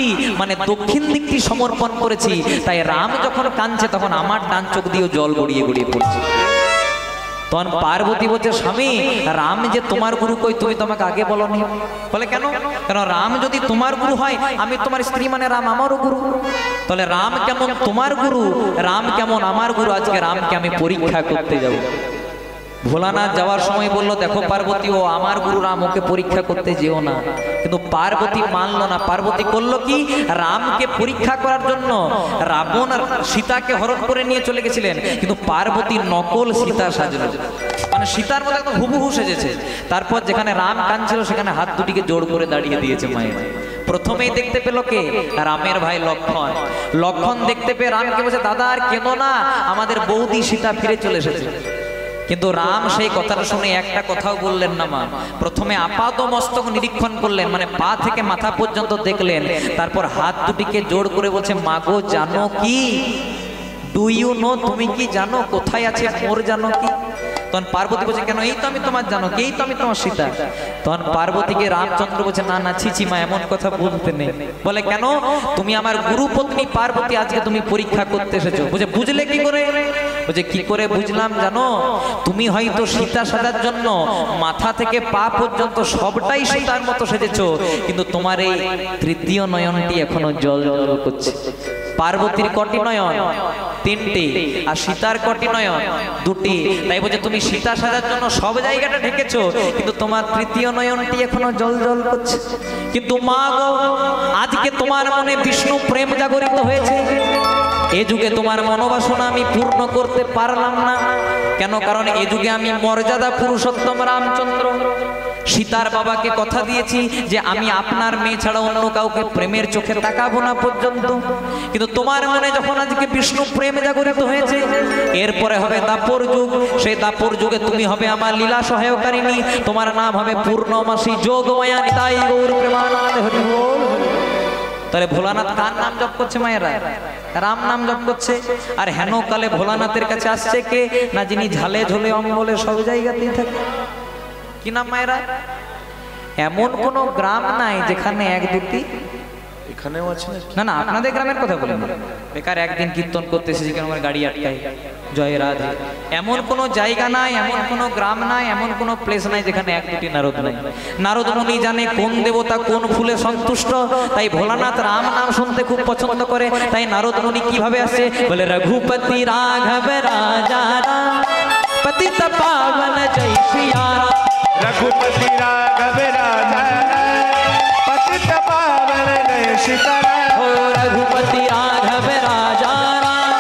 দিকটি মানে দক্ষিণ দিকটি সমর্পণ করেছি, তাই রাম যখন কাঁদছে তখন আমার ডান চোখ দিয়েও জল গড়িয়ে গড়িয়ে পড়ছে। তখন পার্বতী বলছে, স্বামী রাম যে তোমার গুরু, কই তুমি তোমাকে আগে বলনি? বলে কেন? কারণ রাম যদি তোমার গুরু হয়, আমি তোমার স্ত্রী মানে রাম আমারও গুরু, তাহলে রাম কেমন তোমার গুরু, রাম কেমন আমার গুরু, আজকে রামকে আমি পরীক্ষা করতে যাব। ভোলানাথ যাওয়ার সময় বললো, দেখো পার্বতী, ও আমার গুরু রাম, ওকে পরীক্ষা করতে যেও না। কিন্তু পার্বতী মানলো না। পার্বতী করলো কি, রামকে পরীক্ষা করার জন্য রাবণ আর সীতাকে হরণ করে নিয়ে চলে গেছিলেন, কিন্তু পার্বতী নকল সীতা সাজলো, মানে সীতার মতো একদম হুবহু সেজেছে। তারপর যেখানে রাম কাঁদছিল সেখানে হাত দুটিকে জোড় করে দাঁড়িয়ে দিয়েছে মায়ের। প্রথমেই দেখতে পেল কে, রামের ভাই লক্ষ্মণ। লক্ষ্মণ দেখতে পেয়ে রামকে বলছে, দাদা আর কেঁদো না, আমাদের বৌদি সীতা ফিরে চলে এসেছে। কিন্তু রাম সেই কথাটা শুনে একটা কথাও বললেন না মা। প্রথমে আপাত মস্তক নিরীক্ষণ করলেন, মানে পা থেকে মাথা পর্যন্ত দেখলেন, তারপর হাত দুটিকে জোড় করে বলছে, মাগো জানো কি, ডু ইউ নো, তুমি কি জানো কোথায় আছে মোর জানো কি? তখন পার্বতী বলছে, কেন, এই তো আমি তোমার জানো কি, এই তো আমি তোমার সীতা। তখন পার্বতীকে রামচন্দ্র বলছে, না না ছিছি মা, এমন কথা বলতে নেই। বলে কেন? তুমি আমার গুরু পত্নী পার্বতী, আজকে তুমি পরীক্ষা করতে এসেছো। বুঝে বুঝলে কি করে? বলছে কি করে বুঝলাম জানো, তুমি হয়তো সীতা সাজার জন্য মাথা থেকে পা পর্যন্ত সবটাই সীতার মতো সেজেছো, কিন্তু তোমার এই তৃতীয় নয়নটি এখনো জল জল করছে। পার্বতীর কটি নয়ন? তিনটি, আর সীতার কটি নয়ন? দুটি। তাই বলছে তুমি সীতা সাজার জন্য সব জায়গাটা ঢেকেছো, কিন্তু তোমার তৃতীয় নয়নটি এখনো জল জল করছে। কিন্তু মা গো, আজকে তোমার মনে বিষ্ণু প্রেম জাগরিত হয়েছে, এ যুগে তোমার মনোবাসনা আমি পূর্ণ করতে পারলাম না। কেন? কারণ এ যুগে আমি মর্যাদা পুরুষোত্তম রামচন্দ্র সীতার বাবাকে কথা দিয়েছি যে আমি আপনার মেয়ে ছাড়া অন্য কাউকে প্রেমের চোখে তাকাবো না পর্যন্ত। কিন্তু তোমার মনে যখন আজকে বিষ্ণু প্রেম জাগরিত হয়েছে, এরপরে হবে দাপর যুগ। সেই দাপর যুগে তুমি হবে আমার লীলা সহায়কারিণী, তোমার নাম হবে পূর্ণমাসী যোগমায়া নিতাই গৌর প্রেমানন্দে হরি বল। তাহলে ভোলানাথ কার নাম জপ করছে মায়েরা? রাম নাম জপ করছে। আর হেন কালে ভোলানাথের কাছে আসছে কে না, যিনি ঝালে ঝোলে অম্বলে সব জায়গাতেই থাকে। কি নাম মায়েরা? এমন কোন গ্রাম নাই যেখানে এক দুটি, এখানেও আছে না না, আপনাদের গ্রামের কথা বলেন, বেকার একদিন কীর্তন করতে এসেছি কেন আমার গাড়ি আটকায়, জয় রাধে। এমন কোনো জায়গা নাই, এমন কোনো গ্রাম নাই, এমন কোনো প্লেস নাই যেখানে এক দুটি নারদ নাই। নারদ মুনি জানে কোন দেবতা কোন ফুলে সন্তুষ্ট, তাই ভোলানাথ রাম নাম শুনতে খুব পছন্দ করে। তাই নারদ মুনি কিভাবে আসে বলে, রঘুপতি রাঘব রাজা রাম পতিত পাবন জয় সিয়া রাম। रघुपति राघव राजा पतित पावन जय सीताराम। हो रघुपति राघव राजा राम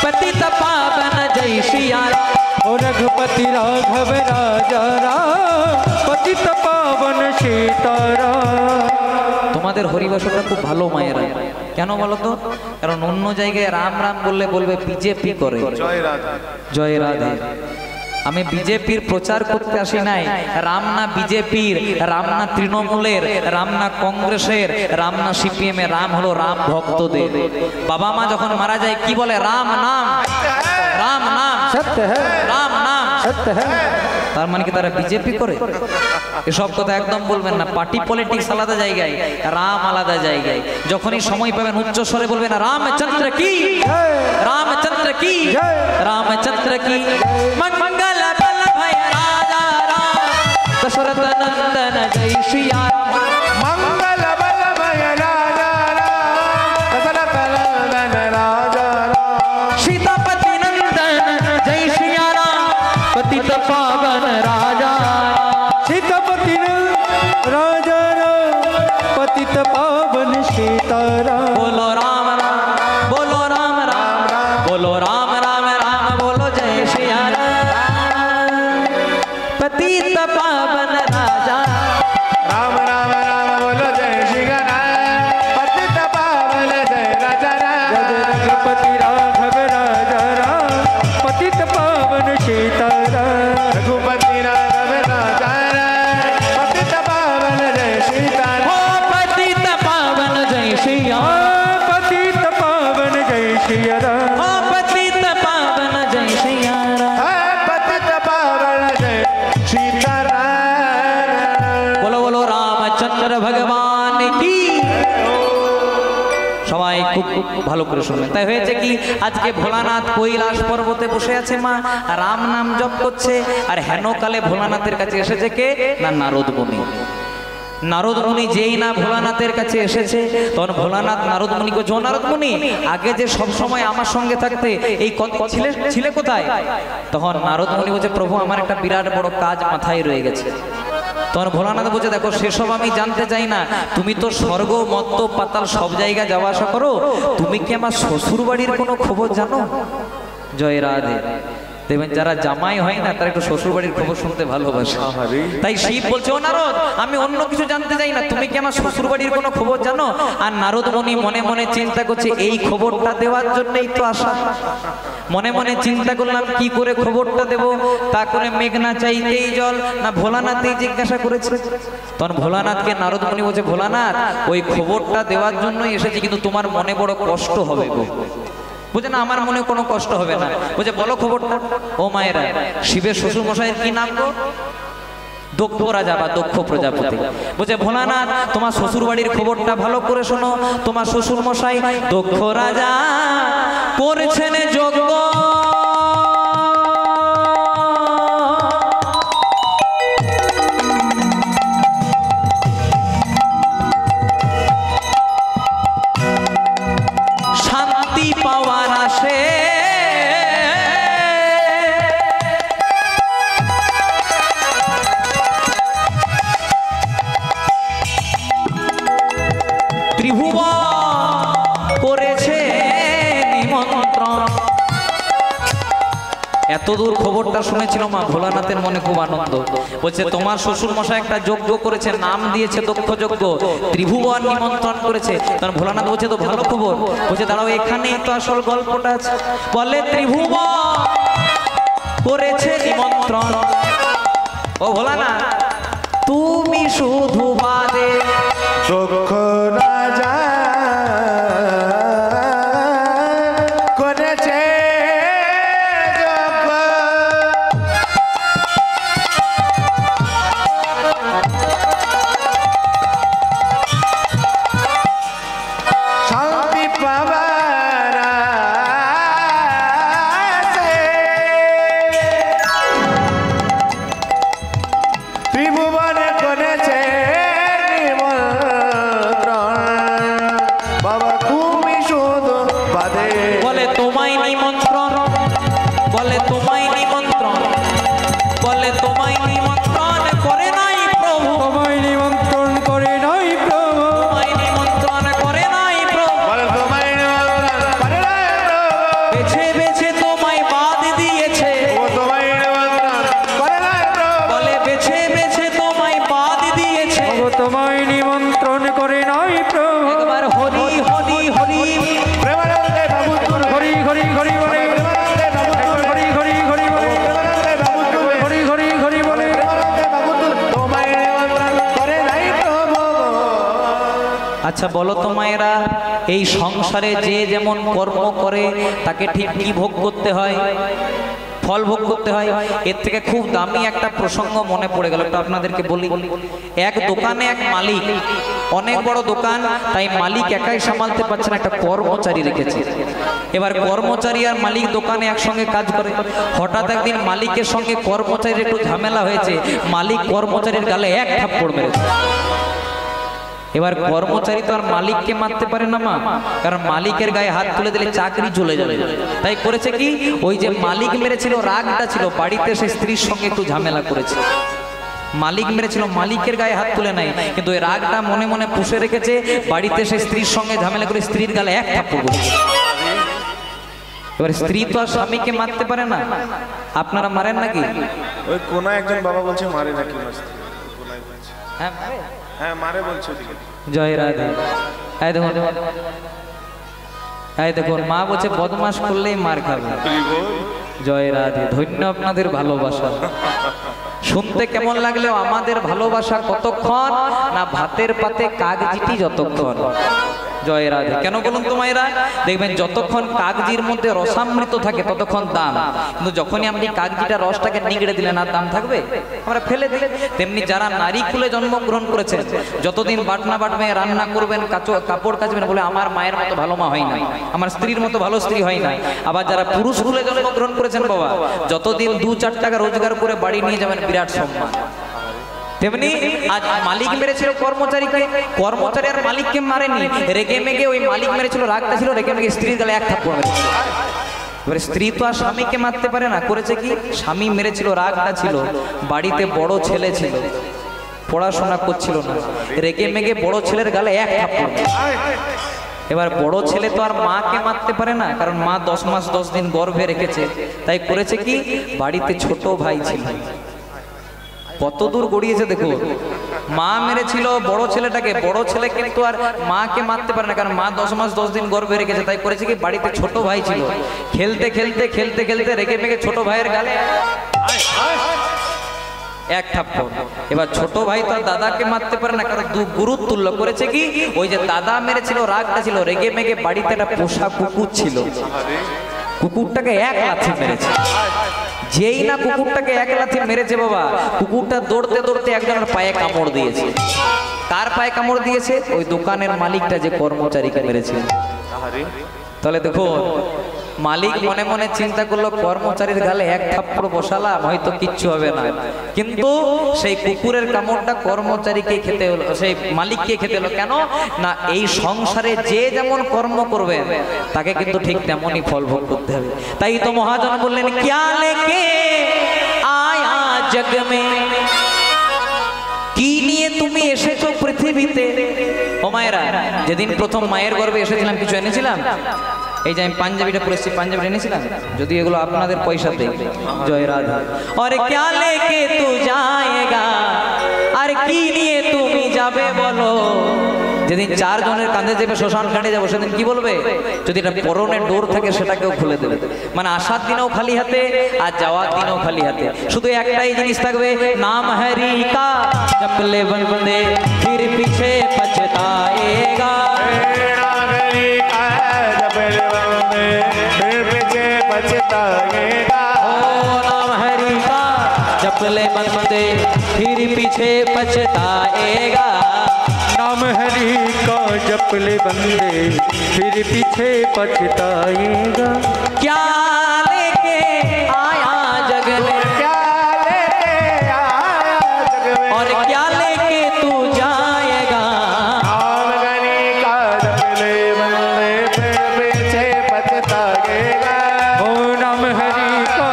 पतित पावन जय सिया राम। हो रघुपति राघव राजा राम पतित पावन सीताराम। তোমাদের হরিবাসটা খুব ভালো মায়েরা, কেন বলো তো? কারণ অন্য জায়গায় রাম রাম বললে বলবে বিজেপি করে। জয় রাধে জয় রাধে। আমি বিজেপির প্রচার করতে আসি নাই। রাম না বিজেপির, রাম না তৃণমূলের, রাম না কংগ্রেসের, রাম না সিপিএম এর, রাম হলো রাম ভক্তদের। বাবা মা যখন মারা যায় কি বলে? রাম নাম, রাম নাম सत्य है, রাম নাম। सत्य है। তার মানে কি তারা বিজেপি করে? এসব কথা একদম বলবেন না। পার্টি পলিটিক্স আলাদা জায়গায়, রাম আলাদা জায়গায়। যখনই সময় পাবেন উচ্চ স্বরে বলবেন রামচন্দ্র কি, রামচন্দ্র কি, রামচন্দ্র কি। मंगल बल भय राजा राम दशरथ नंदन जय सिया राम। मंगल बल भय राजा राम दशरथ नंदन राजा राम। सीतापति नंदन जय सिया राम पतित पावन राजा। सीतापति राजा राम पतित पावन सीताराम। बोलो राम राम, बोलो राम राम, बोलो राम राम राम, बोलो जय सिया राम पतित पावन राजा। राम राम राम बोलो जय श्री गणेश पतित पावन जय राजा राम। रघुपति राघव राजा राम पतित पावन सीताराम। रघुपति राघव राजा राम पतित पावन जय सीताराम। हो पतित पावन जय सिया সবাই খুব ভালো করে শুনবেন। তাই হয়েছে কি, আজকে ভোলানাথ কৈলাস পর্বতে বসে আছে মা, রাম নাম জপ করছে, আর হেনকালে ভোলানাথের কাছে এসেছে কে না নারদ মুনি। নারদ মুনি যেই না ভোলানাথের কাছে এসেছে, তখন ভোলানাথ নারদ মুনিকে, ও নারদ মুনি, আগে যে সব সময় আমার সঙ্গে থাকতে, এই ছিলে কোথায়? তখন নারদ মুনি বলছে, প্রভু আমার একটা বিরাট বড় কাজ মাথায় রয়ে গেছে। তখন ভোলানাথ বলছে, দেখো সেসব আমি জানতে চাই না, তুমি তো স্বর্গ মত্ত পাতাল সব জায়গায় যাওয়া আসা করো, তুমি কি আমার শ্বশুর বাড়ির কোনো খবর জানো? জয় রাধে। দেখবেন যারা জামাই হয় না তারা একটু শ্বশুর বাড়ির খবর শুনতে ভালোবাসে। তাই শিব বলছে, ও নারদ, আমি অন্য কিছু জানতে চাই না, তুমি কি আমার শ্বশুর বাড়ির কোনো খবর জানো? আর নারদ মুনি মনে মনে চিন্তা করছে, এই খবরটা দেওয়ার জন্যই তো আসা। মনে মনে চিন্তা করলাম কি করে খবরটা দেব, তা করে মেঘনা চাইতেই জল না ভোলানাথই জিজ্ঞাসা করেছে। তখন ভোলানাথকে নারদ মুনি বলছে, ভোলানাথ, ওই খবরটা দেওয়ার জন্যই এসেছি, কিন্তু তোমার মনে বড় কষ্ট হবে গো। বুঝে না, আমার মনে কোনো কষ্ট হবে না। বুঝে, বলো খবরটা। ও মায়েরা, শিবের শ্বশুর মশাইয়ের কি নাম গো? দক্ষ রাজা বা দক্ষ প্রজাপতি। বুঝে, ভোলানাথ তোমার শ্বশুর বাড়ির খবরটা ভালো করে শোনো। তোমার শ্বশুর মশাই দক্ষ রাজা করেছেন যজ্ঞ, শান্তি পাওয়ার আসে ত্রিভুবন করেছে নিমন্ত্রণ। এতদূর খবরটা শুনেছিল মা, ভোলানাথের মনে খুব আনন্দ। বলছে, তোমার শ্বশুর মশাই একটা যজ্ঞ করেছে, নাম দিয়েছে দক্ষ যজ্ঞ, ত্রিভুবন নিমন্ত্রণ করেছে। তখন ভোলানাথ বলছে, তো ভালো খবর। বলছে, দাঁড়াও, এখানেই তো আসল গল্পটা আছে। বলে, ত্রিভুবন করেছে নিমন্ত্রণ। ও ভোলানাথ, তুমি শুধু বাদে দক্ষ রাজা করেছে যজ্ঞ, শান্তি পাবার আশে ত্রিভুবনে করেছে নিমন্ত্রণ। বাবা তুমি শুধু বাদে। বলে, তোমায় নিমন্ত্রণ, বলে তোমায় নিমন্ত্রণ, বলে তোমায় নিমন্ত্রণ করে নাই প্রভু, তোমায় নিমন্ত্রণ করে নাই প্রভু, তোমায় নিমন্ত্রণ করে নাই প্রভু, বলে তোমায় নিমন্ত্রণ করে নাই প্রভু। বেছে বেছে তোমায় বাদ দিয়েছে, ও তোমায় নিমন্ত্রণ করে নাই প্রভু। বলে বেছে বেছে তোমায় বাদ দিয়েছে। প্রভু তোমায় নিমন্ত্রণ করে নাই প্রভু। একবার হরি হরি হরি, প্রেমানন্দে বাবু তুল, হরি হরি হরি বলে, প্রেমানন্দে বাবু তুল, হরি হরি হরি বলে, প্রেমানন্দে বাবু তুল, হরি হরি হরি বলে। প্রেমানন্দে বাবু তুল, তোমায় নিমন্ত্রণ করে নাই প্রভু। আচ্ছা বলো তো মায়েরা, এই সংসারে যে যেমন কর্ম করে তাকে ঠিক কি ভোগ করতে হয়? ফল ভোগ করতে হয়। এর থেকে খুব দামি একটা প্রসঙ্গ মনে পড়ে গেল, একটু আপনাদেরকে বলি। এক দোকানে এক মালিক, অনেক বড় দোকান, তাই মালিক একাই সামালতে পারছে না, একটা কর্মচারী রেখেছে। এবার কর্মচারী আর মালিক দোকানে একসঙ্গে কাজ করে। হঠাৎ একদিন মালিকের সঙ্গে কর্মচারীর একটু ঝামেলা হয়েছে, মালিক কর্মচারীর গালে এক থাপ্পড় মেরেছে। এবার কর্মচারী তো আর মালিককে মারতে পারে না মা, কারণ মালিকের গায়ে হাত তুলে দিলে চাকরি চলে যাবে। তাই করেছে কি, ওই যে মালিক মেরেছিল, রাগটা ছিল, বাড়িতে সে স্ত্রীর সঙ্গে একটু ঝামেলা করেছে। মালিক মেরেছিল, মালিকের গায়ে হাত তুলে নাই, কিন্তু ওই রাগটা মনে মনে পুষে রেখেছে, বাড়িতে সে স্ত্রীর সঙ্গে ঝামেলা করে স্ত্রীর গালে এক থাপ্পড় বসেছে। এবার স্ত্রী তো আর স্বামীকে মারতে পারে না, আপনারা মারেন নাকি? ওই কোন একজন বাবা বলছে মারে নাকি মাস্তি, কোনায় বলছে হ্যাঁ মারে। হ্যাঁ মারে বলছে ওদিকে। জয় রাধে। এই দেখুন, এই দেখুন, মা বলছে বদমাশ করলেই মার খাবে। জয় রাধে, ধন্য আপনাদের ভালোবাসা। শুনতে কেমন লাগলেও আমাদের ভালোবাসা কতক্ষণ না, ভাতের পাতে কাগজিটি যতক্ষণ। জয় রাধে। কেন বলুন তো মায়েরা, দেখবেন যতক্ষণ কাগজির মধ্যে রসামৃত থাকে ততক্ষণ দাম, কিন্তু যখনই আপনি কাগজিটা রসটাকে নিগড়ে দিলেন আর দাম থাকবে, আমরা ফেলে দিলেন। তেমনি যারা নারী কুলে জন্মগ্রহণ করেছেন, যতদিন বাটনা বাটবে, রান্না করবেন, কাপড় কাচবেন, বলে আমার মায়ের মতো ভালো মা হয় না, আমার স্ত্রীর মতো ভালো স্ত্রী হয় না। আবার যারা পুরুষ কুলে জন্মগ্রহণ করেছেন বাবা, যতদিন 2-4 টাকা রোজগার করে বাড়ি নিয়ে যাবেন, বিরাট সম্মান। তেমনি আজ মালিক মেরেছিল কর্মচারীকে, কর্মচারী আর মালিককে মারেনি, রেগে মেগে ওই মালিক মেরেছিল, রাগটা ছিল, রেগে মেগে স্ত্রীর গালে 1 থাপ্পড় মেরেছিল। এবারে স্ত্রী তো আর স্বামীকে মারতে পারে না, করেছে কি, স্বামী মেরেছিল, রাগটা ছিল, বাড়িতে বড় ছেলে ছিল, পড়াশোনা করছিল না, রেগে মেগে বড় ছেলের গালে 1 থাপ্পড়। এবার বড় ছেলে তো আর মাকে মারতে পারে না, কারণ মা 10 মাস 10 দিন গর্ভে রেখেছে, তাই করেছে কি, বাড়িতে ছোট ভাই ছিল, কত দূর গড়িয়েছে দেখো, মা মেরেছিল বড় ছেলেটাকে, বড় ছেলে কিন্তু আর মাকে মারতে পারে না, কারণ মা 10 মাস 10 দিন গর্ভে রেখেছে, তাই করেছে কি, বাড়িতে ছোট ভাই ছিল, খেলতে খেলতে খেলতে খেলতে রেগে মেগে ছোট ভাইয়ের গালে 1 থাপ্পড়। এবার ছোট ভাই তো আর দাদাকে মারতে পারে না, কারণ গুরুত্ব তুল্য, করেছে কি, ওই যে দাদা মেরেছিল, রাগটা ছিল, রেগে মেগে বাড়িতে একটা পোষা কুকুর ছিল, কুকুরটাকে 1 লাথি মেরেছে। যেই না কুকুরটাকে 1 লাথি মেরেছে বাবা, কুকুরটা দৌড়তে দৌড়তে একজনের পায়ে কামড় দিয়েছে। কার পায়ে কামড় দিয়েছে? ওই দোকানের মালিকটা যে কর্মচারীকে মেরেছে। তাহলে দেখো, মালিক মনে মনে চিন্তা করলো, কর্মচারীর গালে 1 থাপ্পড় বসালাম, হয়তো কিচ্ছু হবে না, কিন্তু সেই কুকুরের কামড়টা কর্মচারীকে খেতে হলো, সেই মালিককে খেতে হলো। কেন না, এই সংসারে যে যেমন কর্ম করবে তাকে কিন্তু ঠিক তেমনই ফল ভোগ করতে হবে। তাই তো মহাজন বললেন, ক্যা লেকে আয়া জগ মে, কি নিয়ে তুমি এসেছো পৃথিবীতে। ও মায়েরা, যেদিন প্রথম মায়ের গর্ভে এসেছিলাম কিছু এনেছিলাম? এই যে আমি পাঞ্জাবিটা পরেছি, পাঞ্জাবিটা এনেছিলাম, যদি এগুলো আপনাদের পয়সাতে। জয় রাধা। আর ক্যা লেকে তু যায়েগা, আর কি নিয়ে তুমি যাবে বলো। যেদিন 4 জনের কাঁধে যাবে, শ্মশান ঘাটে যাবো, সেদিন কি বলবে? যদি এটা পরনে ডোর থাকে সেটাকেও খুলে দেবে, মানে আসার দিনেও খালি হাতে আর যাওয়ার দিনেও খালি হাতে। শুধু একটাই জিনিস থাকবে, নাম হরি কা জপলে বন্দে ফির পিছে পছতাएगा। नाम हरि का जपले बंदे फिर पीछे पछताएगा। नाम हरि का जप ले बंदे फिर पीछे पछताएगा। क्या लेके आया जग में, क्या लेके आया जग में, और क्या लेके तू जाएगा। नाम हरि का जपले बंदे फिर पीछे पछताएगा। ओ नाम हरि का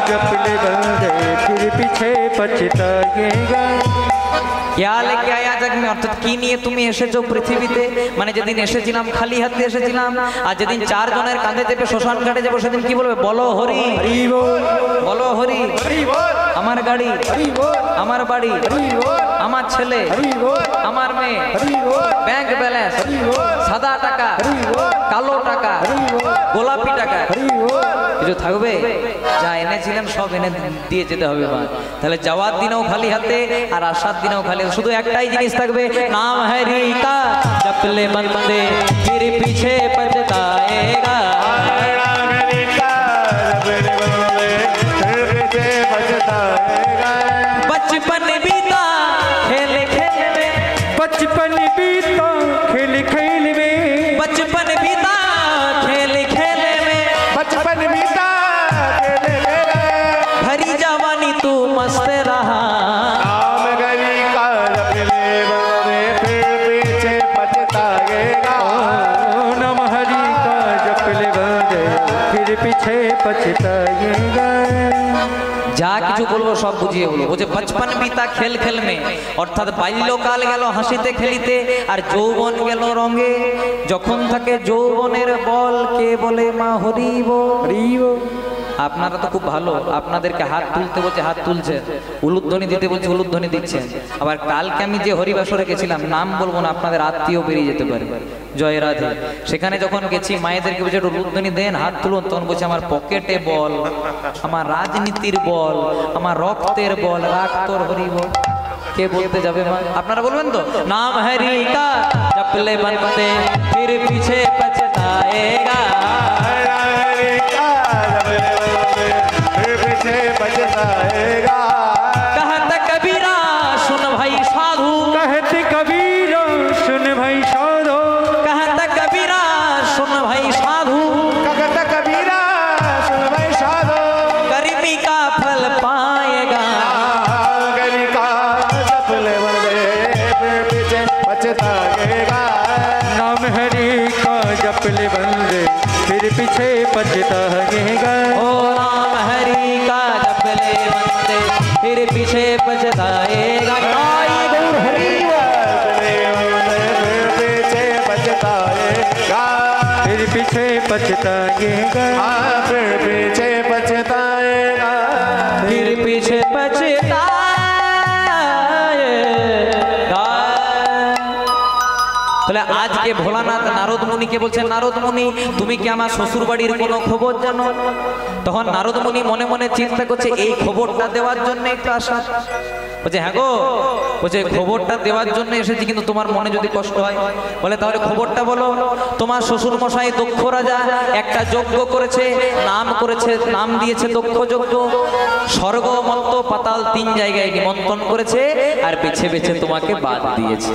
जप ले बंदे फिर पीछे पछताएगा। क्या लेके आया जग में, অর্থাৎ কি নিয়ে তুমি এসেছো পৃথিবীতে। মানে যেদিন এসেছিলাম খালি হাতে এসেছিলাম, আর যেদিন 4 জনের কাঁধে চেপে শ্মশান ঘাটে যাবো, সেদিন কি বলবে? বলো হরি हरि बोल, বলো হরি। हरि बोल, আমার গাড়ি, हरि बोल, আমার বাড়ি, हरि बोल, আমার ছেলে, हरि बोल, আমার মেয়ে, हरि बोल, ব্যাংক ব্যালেন্স, हरि बोल, সাদা টাকা, हरि बोल, কালো টাকা, हरि बोल, গোলাপি টাকা, हरि बोल। কিছু থাকবে? যা এনেছিলেন সব এনে দিয়ে যেতে হবে মা। তাহলে যাওয়ার দিনেও খালি হাতে আর আসার দিনেও খালি হাতে, শুধু একটাই জিনিস থাকবে, নাম হরি কা জপলে বন্দে ফির পিছে পছতাएगा। नाम हरि का जपले बंदे फिर पीछे पछताएगा। बचपन बीता खेल खेल में, बचपन बीता खेल खेल में, बचपन बीता खेल खेल में, बचपन बीता खेले खेले, भरी जवानी तू मस्त रहा। नाम हरि का जपले बंदे फिर पीछे पछताएगा। ओ नाम हरि का जप ले बंदे फिर पीछे पछताएगा। যা কিছু বলবো সব বুঝিয়ে বলবো। বলছে বচপন বিতা খেল খেল মে, অর্থাৎ বাল্যকাল গেল হাসিতে খেলিতে, আর যৌবন গেল রঙে। যখন থাকে যৌবনের বল, কে বলে মা হরি বল। আপনারা তো খুব ভালো, আপনাদেরকে হাত তুলতে বলছে হাত তুলছে, উলুধ্বনি দিতে বলছে উলুধ্বনি দিচ্ছেন। আবার কালকে আমি যে হরিবাসরে গেছিলাম, নাম বলবো না, আপনাদের আত্মীয় বেরিয়ে যেতে পারে। জয় রাধে। সেখানে যখন গেছি মায়েদেরকে বলছে উলুধ্বনি দেন, হাত তুলুন, তখন বলছে আমার পকেটে বল, আমার রাজনীতির বল, আমার রক্তের বল, রাখ তোর হরি বল। কে বলতে যাবে মা? আপনারা বলবেন তো, নাম হরি কা জপলে বন্দে ফির পিছে পছতাएगा। हरे का जपले बंदे फिर पीछे पछताएगा। कहत कबीरा सुन भाई साधु, कहते कबीर सुन भाई साधो, कहत कबीरा सुन भाई साधु, कहत कबीरा सुन भाई साधो, गरीबी का फल पाएगा। हरि का जपले बंदे फिर पीछे पछताएगा। नाम हरि का जपले बंदे फिर पीछे पछताएगा। ओ नाम हरि का जपले बंदे फिर पीछे पछताएगा। आई गौर हरि जपले बंदे फिर पीछे पछताएगा। फिर पीछे पछताएगा। हाँ फिर पीछे पछताएगा। फिर पीछे पछताएगा। তাহলে আজকে ভোলানাথ নারদ মুনিকে বলছেন, নারদ মুনি তুমি কি আমার শ্বশুর বাড়ির কোনো খবর জানো? তখন নারদ মুনি মনে মনে চিন্তা করছে এই খবরটা দেওয়ার জন্য একটু আসা। বলছে হ্যাঁ গো, বলছে খবরটা দেওয়ার জন্য এসেছি, কিন্তু তোমার মনে যদি কষ্ট হয় বলে তাহলে খবরটা বলো। তোমার শ্বশুর মশাই দক্ষ রাজা একটা যজ্ঞ করেছে, নাম দিয়েছে দক্ষ যজ্ঞ। স্বর্গ মর্ত্য পাতাল 3 জায়গায় নিমন্ত্রণ করেছে আর বেছে বেছে তোমাকে বাদ দিয়েছে।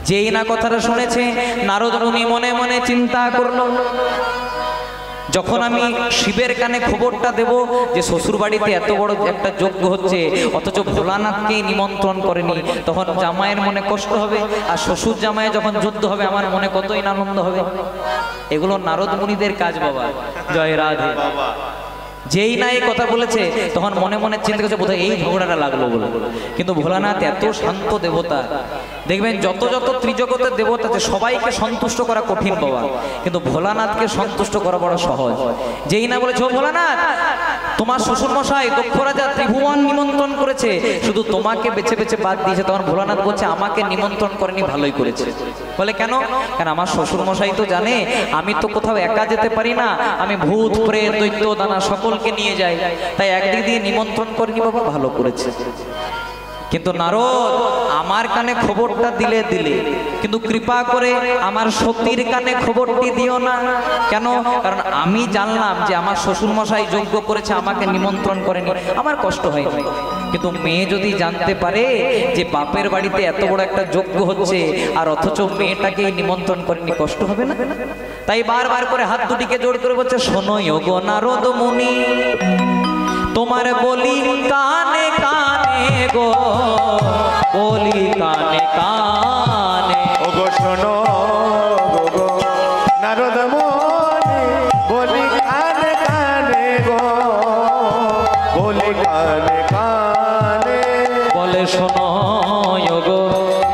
যেই না কথাটা শুনেছে নারদ মুনি মনে মনে চিন্তা করলো, যখন আমি শিবের কানে খবরটা দেব যে শ্বশুর বাড়িতে এত বড় একটা যজ্ঞ হচ্ছে অথচ ভোলানাথকে নিমন্ত্রণ করেনি, তখন জামাইয়ের মনে কষ্ট হবে, আর শ্বশুর জামাই যখন যুদ্ধ হবে আমার মনে কতই না আনন্দ হবে। এগুলো নারদ মুনিদের কাজ বাবা। জয় রাধে। যেই না এই কথা বলেছে তখন মনে মনে চিন্তা করছে বোধহয় এই ঝগড়াটা লাগলো বলে। কিন্তু ভোলানাথ এত শান্ত দেবতা, দেখবেন যত যত ত্রিজগতের দেবতা আছে সবাইকে সন্তুষ্ট করা কঠিন বাবা, কিন্তু ভোলানাথকে সন্তুষ্ট করা বড় সহজ। যেই না বলেছে ও ভোলানাথ তোমার শ্বশুর মশাই দক্ষ রাজা ত্রিভুবন নিমন্ত্রণ করেছে, শুধু তোমাকে বেছে বেছে বাদ দিয়েছে। তখন ভোলানাথ বলছে আমাকে নিমন্ত্রণ করেনি, ভালোই করেছে। বলে কেন? কারণ আমার শ্বশুর মশাই তো জানে আমি তো কোথাও একা যেতে পারি না, আমি ভূত প্রেত দৈত্য দানা সকলকে নিয়ে যাই, তাই একদিক দিয়ে নিমন্ত্রণ করেনি বাবা, ভালো করেছে। কিন্তু নারদ আমার কানে খবরটা দিলে কিন্তু কৃপা করে আমার সতীর কানে খবরটি দিও না। কেন? কারণ আমি জানলাম যে আমার শ্বশুর মশাই যজ্ঞ করেছে, আমাকে নিমন্ত্রণ করেনি, আমার কষ্ট হয়নি। কিন্তু মেয়ে যদি জানতে পারে যে বাপের বাড়িতে এত বড় একটা যজ্ঞ হচ্ছে আর অথচ মেয়েটাকে নিমন্ত্রণ করেনি, কষ্ট হবে না? তাই বারবার করে হাত দুটিকে জোড় করে বলছে শোনো গো নারদ মুনি, তোমার বলি কানে কানে গো, বলি কানে কানে। ও গো শোনো গো নারদ মুনি, বলি কানে কানে গো, বলি কানে কানে। বলে শোনো গো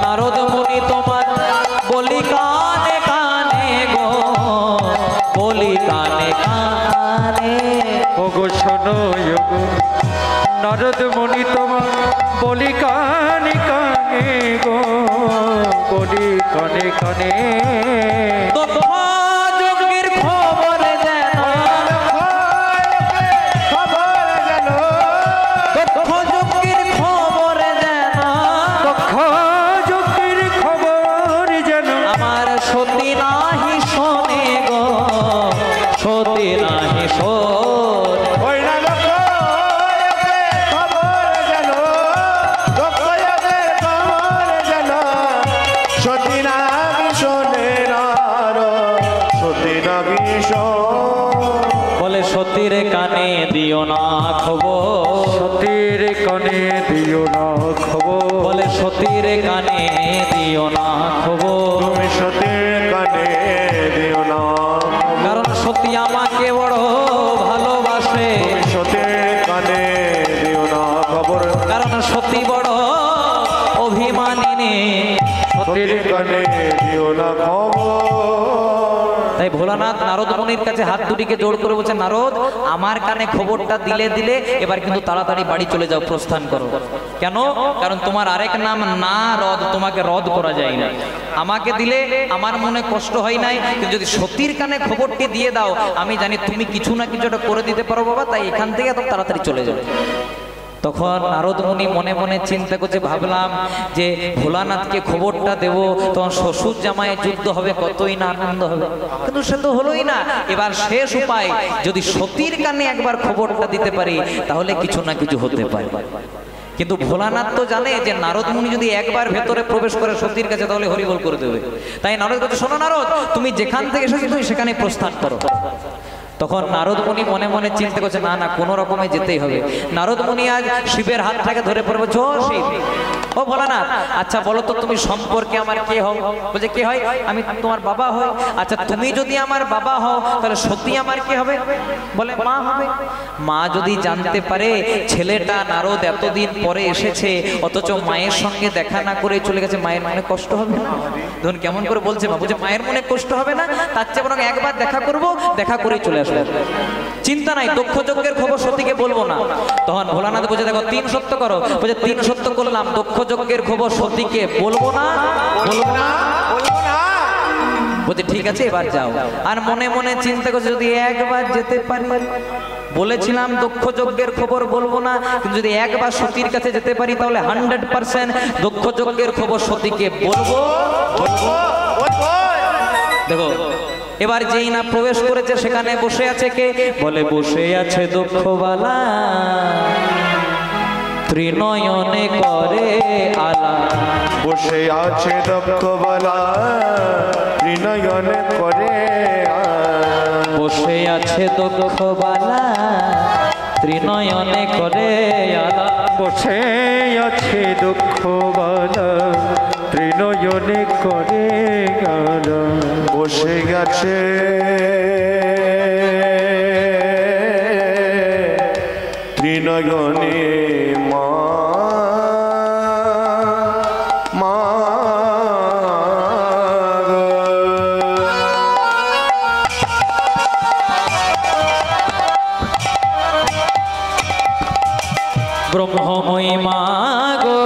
নারদ মুনি তোমার বলি কানে কানে গো, বলি কানে কানে। ও গো শোনো গো নারদ মুনি তোমার বলি কানে কানে গো, বলি কানে কানে। দক্ষ যজ্ঞের খবর যেন, খবর জানো, দক্ষ যজ্ঞের খবর যেন, দক্ষ যজ্ঞের খবর যেন আমার সতী নাহি শোনে গো, সতী নাহি শোনে। ওই না দক্ষ খবর জানো, দক্ষ খবর জানো, সতী নাগি শোনে নার, সতী নাগি বলে সতীর কানে দিও না খবর, সতীর কানে দিও না খবর, বলে সতীর কানে দিও না খবর। তুমি সতীর কানে দিও না, কারণ সতী আমাকে বড় ভালোবাসে, সতীর কানে দিও না খবর, কারণ সতী বড় অভিমানিনী। সতীর কানে দিও না খবর। তাই ভোলানাথ নারদ মুনির কাছে হাত দুটিকে জোড় করে বলছে নারদ আমার কানে খবরটা দিলে এবার কিন্তু তাড়াতাড়ি বাড়ি চলে যাও, প্রস্থান করো। কেন? কারণ তোমার আরেক নাম না রদ, তোমাকে রদ করা যায় না। আমাকে দিলে আমার মনে কষ্ট হয় নাই, কিন্তু যদি সতীর কানে খবরটি দিয়ে দাও আমি জানি তুমি কিছু না কিছু একটা করে দিতে পারো বাবা, তাই এখান থেকে এত তাড়াতাড়ি চলে যাও। তখন নারদ মুনি মনে মনে চিন্তা করছে, ভাবলাম যে ভোলানাথকে খবরটা দেব, তখন শ্বশুর জামাইয়ের যুদ্ধ হবে, কতই না আনন্দ হবে, কিন্তু সে তো হলোই না। এবার শেষ উপায়, যদি সতীর কানে একবার খবরটা দিতে পারি তাহলে কিছু না কিছু হতে পারে। কিন্তু ভোলানাথ তো জানে যে নারদ মুনি যদি একবার ভেতরে প্রবেশ করে সতীর কাছে তাহলে হরিবল করে দেবে। তাই নারদ কাছে, শোনো নারদ, তুমি যেখান থেকে এসেছো তুমি সেখানে প্রস্থান করো। তখন নারদ মুনি মনে মনে চিন্তা করছে, না না, কোনো রকমে যেতেই হবে। নারদ মুনি আজ শিবের হাতটাকে ধরে পড়বে, ও শিব, ও ভোলানাথ, আচ্ছা বলো তো তুমি সম্পর্কে আমার কে হও? বলছে, কে হয়? আমি তোমার বাবা হই। আচ্ছা তুমি যদি আমার বাবা হও তাহলে সতী আমার কে হবে? বলে, মা হবে। মা যদি জানতে পারে ছেলেটা নারদ এতদিন পরে এসেছে অথচ মায়ের সঙ্গে দেখা না করে চলে গেছে, মায়ের মনে কষ্ট হবে না? ধরুন কেমন করে বলছে মা, বলছে মায়ের মনে কষ্ট হবে না, তার চেয়ে বরং একবার দেখা করব, দেখা করেই চলে আসবো, চিন্তা নাই, দক্ষ যজ্ঞের খবর সতীকে বলবো না। তখন ভোলানাথ বলছে, দেখো 3 সত্য করো। বলছে 3 সত্য করলাম, দক্ষ যজ্ঞের খবর সতীকে বলবো না, বলবো না, বলবো না। বলছে ঠিক আছে এবার যাও। আর মনে মনে চিন্তা করছে, যদি একবার যেতে পারি, বলেছিলাম দক্ষ যজ্ঞের খবর বলবো না, কিন্তু যদি একবার সতীর কাছে যেতে পারি তাহলে 100% দক্ষ যজ্ঞের খবর সতীকে বলবো, বলবো, বলবো। দেখো এবার যেই না প্রবেশ করেছে সেখানে বসে আছে কে? বলে বসে আছে দক্ষবালা, ত্রিনয়নে করে আলা। বসে আছে দক্ষবালা, ত্রিনয়নে করে আলা। বসে আছে দক্ষবালা, ত্রিনয়নে করে আলা। বসে আছে দুঃখবালা, ত্রিনয়নে করে গালা। বসে গেছে ত্রিনয়নে মা, মা গো। ব্রহ্মময়ী মা গো,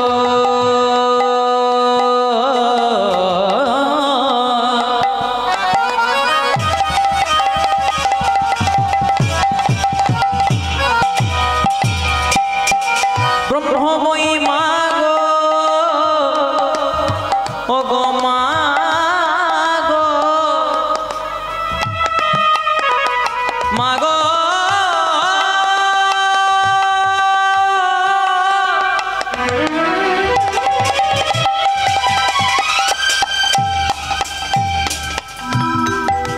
ব্রহ্মময়ী মা গো, ও গো মা গো, মা গো,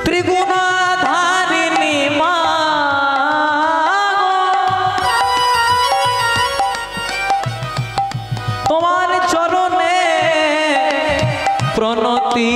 ত্রিগুণাধারিণী মা গো, তোমার চরণে প্রণতি